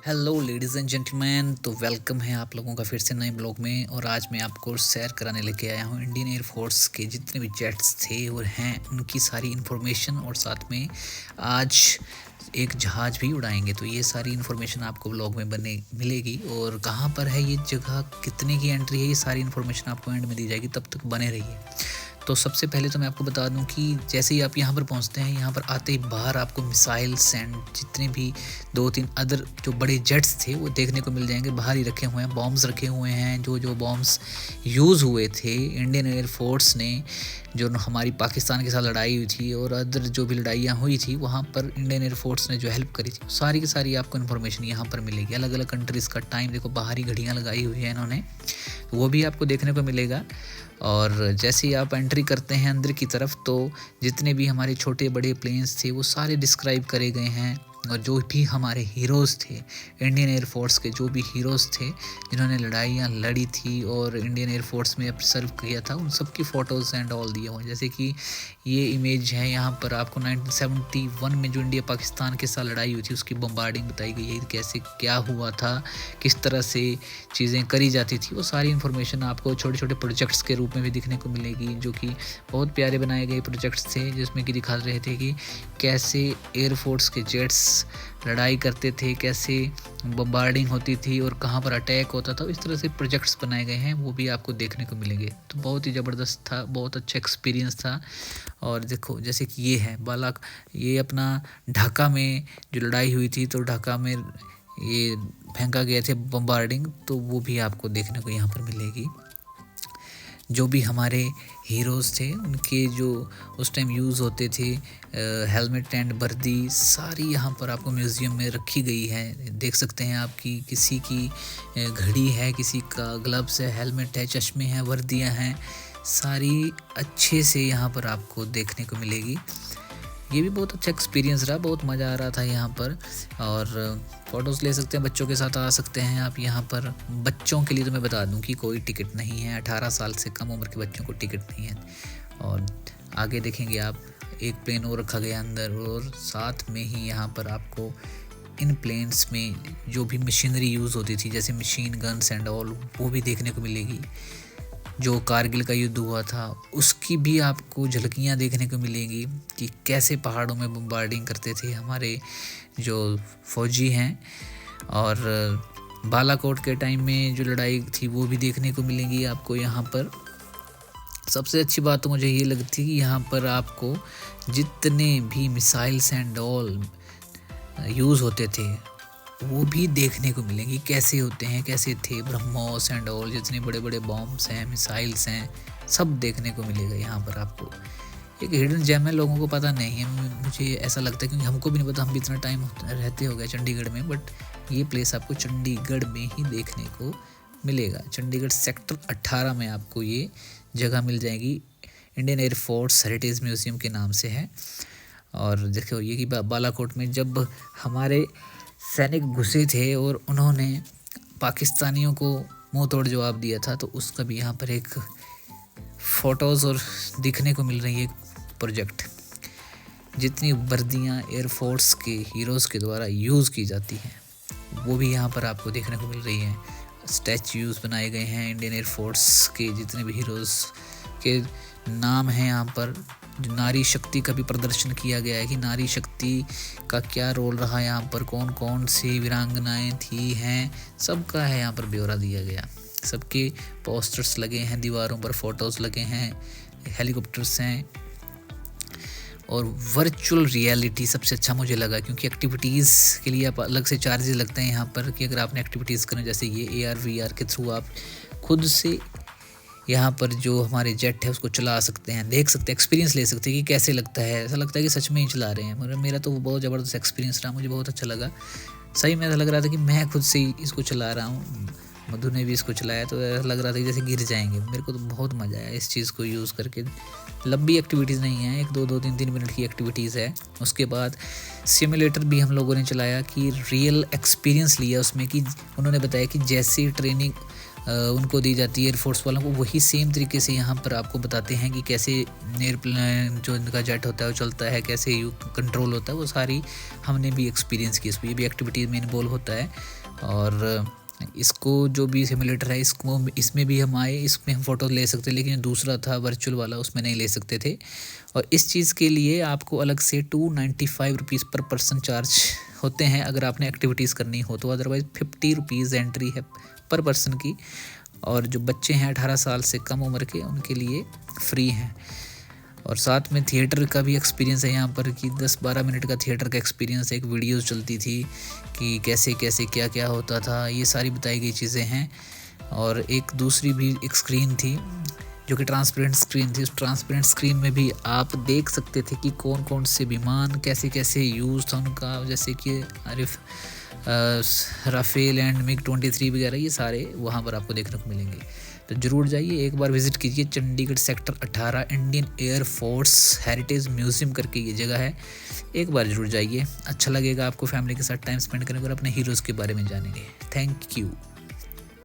Hello ladies and gentleman, तो welcome है आप लोगों का फिर से नए ब्लॉग में। और आज मैं आपको शेयर कराने लेके आया हूँ इंडियन एयरफोर्स के जितने भी जेट्स थे और हैं उनकी सारी इन्फॉर्मेशन। और साथ में आज एक जहाज़ भी उड़ाएंगे, तो ये सारी इन्फॉर्मेशन आपको ब्लॉग में बने मिलेगी। और कहाँ पर है ये जगह, कितने की एंट्री है, ये सारी इन्फॉर्मेशन आपको एंड में दी जाएगी, तब तक बने रहिए। तो सबसे पहले तो मैं आपको बता दूं कि जैसे ही आप यहाँ पर पहुँचते हैं, यहाँ पर आते ही बाहर आपको मिसाइल्स एंड जितने भी 2-3 अदर जो बड़े जेट्स थे वो देखने को मिल जाएंगे। बाहर ही रखे हुए हैं, बॉम्ब्स रखे हुए हैं। जो बॉम्ब्स यूज़ हुए थे इंडियन एयरफोर्स ने, जो हमारी पाकिस्तान के साथ लड़ाई हुई थी और अदर जो भी लड़ाइयाँ हुई थी, वहाँ पर इंडियन एयरफोर्स ने जो हेल्प करी थी, सारी की सारी आपको इन्फॉर्मेशन यहाँ पर मिलेगी। अलग अलग कंट्रीज़ का टाइम देखो, बाहरी घड़ियाँ लगाई हुई है इन्होंने, वो भी आपको देखने को मिलेगा। और जैसे ही आप एंट्री करते हैं अंदर की तरफ, तो जितने भी हमारे छोटे बड़े प्लेन्स थे वो सारे डिस्क्राइब करे गए हैं। और जो भी हमारे हीरोज़ थे, इंडियन एयरफोर्स के जो भी हीरोज़ थे जिन्होंने लड़ाइयाँ लड़ी थी और इंडियन एयरफोर्स में सर्व किया था, उन सब की फ़ोटोज़ एंड ऑल दिए हुए हैं। जैसे कि ये इमेज है, यहाँ पर आपको 1971 में जो इंडिया पाकिस्तान के साथ लड़ाई हुई थी उसकी बम्बार्डिंग बताई गई है, कैसे क्या हुआ था, किस तरह से चीज़ें करी जाती थी। वो सारी इन्फॉर्मेशन आपको छोटे छोटे प्रोजेक्ट्स के रूप में भी दिखने को मिलेगी, जो कि बहुत प्यारे बनाए गए प्रोजेक्ट्स थे, जिसमें कि दिखा रहे थे कि कैसे एयरफोर्स के जेट्स लड़ाई करते थे, कैसे बम्बार्डिंग होती थी और कहाँ पर अटैक होता था। इस तरह से प्रोजेक्ट्स बनाए गए हैं, वो भी आपको देखने को मिलेंगे। तो बहुत ही ज़बरदस्त था, बहुत अच्छा एक्सपीरियंस था। और देखो जैसे कि ये है ये अपना ढाका में जो लड़ाई हुई थी, तो ढाका में ये फेंका गए थे बम्बार्डिंग, तो वो भी आपको देखने को यहाँ पर मिलेगी। जो भी हमारे हीरोज़ थे उनके जो उस टाइम यूज़ होते थे हेलमेट एंड वर्दी, सारी यहाँ पर आपको म्यूज़ियम में रखी गई है। देख सकते हैं आपकी किसी की घड़ी है, किसी का ग्लव्स है, हेलमेट है, चश्मे हैं, वर्दियाँ हैं, सारी अच्छे से यहाँ पर आपको देखने को मिलेगी। ये भी बहुत अच्छा एक्सपीरियंस रहा, बहुत मज़ा आ रहा था यहाँ पर। और फ़ोटोज़ ले सकते हैं, बच्चों के साथ आ सकते हैं आप यहाँ पर। बच्चों के लिए तो मैं बता दूं कि कोई टिकट नहीं है, 18 साल से कम उम्र के बच्चों को टिकट नहीं है। और आगे देखेंगे आप, एक प्लेन और रखा गया अंदर, और साथ में ही यहाँ पर आपको इन प्लेन्स में जो भी मशीनरी यूज़ होती थी, जैसे मशीन गन्स एंड ऑल, वो भी देखने को मिलेगी। जो कारगिल का युद्ध हुआ था उसकी भी आपको झलकियाँ देखने को मिलेंगी कि कैसे पहाड़ों में बम्बार्डिंग करते थे हमारे जो फौजी हैं। और बालाकोट के टाइम में जो लड़ाई थी वो भी देखने को मिलेंगी आपको यहाँ पर। सबसे अच्छी बात तो मुझे ये लगती है कि यहाँ पर आपको जितने भी मिसाइल्स एंड ऑल यूज़ होते थे वो भी देखने को मिलेंगी, कैसे होते हैं, कैसे थे ब्रह्मोस एंड ऑल, जितने बड़े बड़े बॉम्ब्स हैं, मिसाइल्स हैं, सब देखने को मिलेगा यहाँ पर आपको। एक हिडन जेम है, लोगों को पता नहीं है, मुझे ऐसा लगता है, क्योंकि हमको भी नहीं पता, हम भी इतना टाइम रहते हो गए चंडीगढ़ में, बट ये प्लेस आपको चंडीगढ़ में ही देखने को मिलेगा। चंडीगढ़ सेक्टर 18 में आपको ये जगह मिल जाएगी, इंडियन एयरफोर्स हेरिटेज म्यूज़ियम के नाम से है। और देखो ये कि बालाकोट में जब हमारे सैनिक घुसे थे और उन्होंने पाकिस्तानियों को मुंह तोड़ जवाब दिया था, तो उसका भी यहाँ पर एक फ़ोटोज़ और दिखने को मिल रही है प्रोजेक्ट। जितनी वर्दियाँ एयरफोर्स के हीरोज़ के द्वारा यूज़ की जाती हैं वो भी यहाँ पर आपको देखने को मिल रही हैं। स्टैच्यूज़ बनाए गए हैं इंडियन एयरफोर्स के, जितने भी हीरोज़ के नाम हैं यहाँ पर। नारी शक्ति का भी प्रदर्शन किया गया है कि नारी शक्ति का क्या रोल रहा यहाँ पर, कौन कौन सी वीरांगनाएं थी हैं, सबका है यहाँ पर ब्यौरा दिया गया। सबके पोस्टर्स लगे हैं दीवारों पर, फोटोज़ लगे हैं, हेलीकॉप्टर्स हैं। और वर्चुअल रियलिटी सबसे अच्छा मुझे लगा, क्योंकि एक्टिविटीज़ के लिए आप अलग से चार्जेस लगते हैं यहाँ पर, कि अगर आपने एक्टिविटीज़ करें, जैसे ये AR VR के थ्रू आप खुद से यहाँ पर जो हमारे जेट है उसको चला सकते हैं, देख सकते हैं, एक्सपीरियंस ले सकते हैं कि कैसे लगता है। ऐसा लगता है कि सच में ही चला रहे हैं। मगर मेरा तो बहुत ज़बरदस्त एक्सपीरियंस रहा, मुझे बहुत अच्छा लगा। सही में ऐसा लग रहा था कि मैं खुद से ही इसको चला रहा हूँ। मधु ने भी इसको चलाया तो ऐसा लग रहा था कि जैसे गिर जाएंगे। मेरे को तो बहुत मज़ा आया इस चीज़ को यूज़ करके। लंबी एक्टिविटीज़ नहीं है, 1-2 3 मिनट की एक्टिविटीज़ है। उसके बाद सिमुलेटर भी हम लोगों ने चलाया कि रियल एक्सपीरियंस लिया उसमें, कि उन्होंने बताया कि जैसे ट्रेनिंग उनको दी जाती है एयरफोर्स वालों को, वही सेम तरीके से यहाँ पर आपको बताते हैं कि कैसे एयरप्लेन जो इनका जेट होता है वो चलता है, कैसे यू कंट्रोल होता है, वो सारी हमने भी एक्सपीरियंस की। इसमें ये भी एक्टिविटीज़ में इन्वॉल्व होता है। और इसको जो भी सिमुलेटर है इसको इसमें भी हम आए, इसमें हम फ़ोटो ले सकते, लेकिन दूसरा था वर्चुअल वाला उसमें नहीं ले सकते थे। और इस चीज़ के लिए आपको अलग से 295 रुपीज़ पर पर्सन चार्ज होते हैं अगर आपने एक्टिविटीज़ करनी हो तो। अदरवाइज़ 50 रुपीज़ एंट्री है पर पर्सन की। और जो बच्चे हैं 18 साल से कम उम्र के उनके लिए फ्री हैं। और साथ में थिएटर का भी एक्सपीरियंस है यहाँ पर कि 10-12 मिनट का थिएटर का एक्सपीरियंस, एक वीडियोस चलती थी कि कैसे कैसे क्या क्या होता था, ये सारी बताई गई चीज़ें हैं। और एक दूसरी भी एक स्क्रीन थी जो कि ट्रांसपेरेंट स्क्रीन थी। उस ट्रांसपेरेंट स्क्रीन में भी आप देख सकते थे कि कौन कौन से विमान कैसे कैसे यूज़ था उनका, जैसे कि राफेल एंड MiG-23 वगैरह, ये सारे वहाँ पर आपको देखने को मिलेंगे। तो ज़रूर जाइए, एक बार विज़िट कीजिए। Chandigarh sector 18 Indian air force heritage museum करके ये जगह है, एक बार ज़रूर जाइए। अच्छा लगेगा आपको, फैमिली के साथ टाइम स्पेंड करेंगे और अपने हीरोज़ के बारे में जानेंगे। Thank you.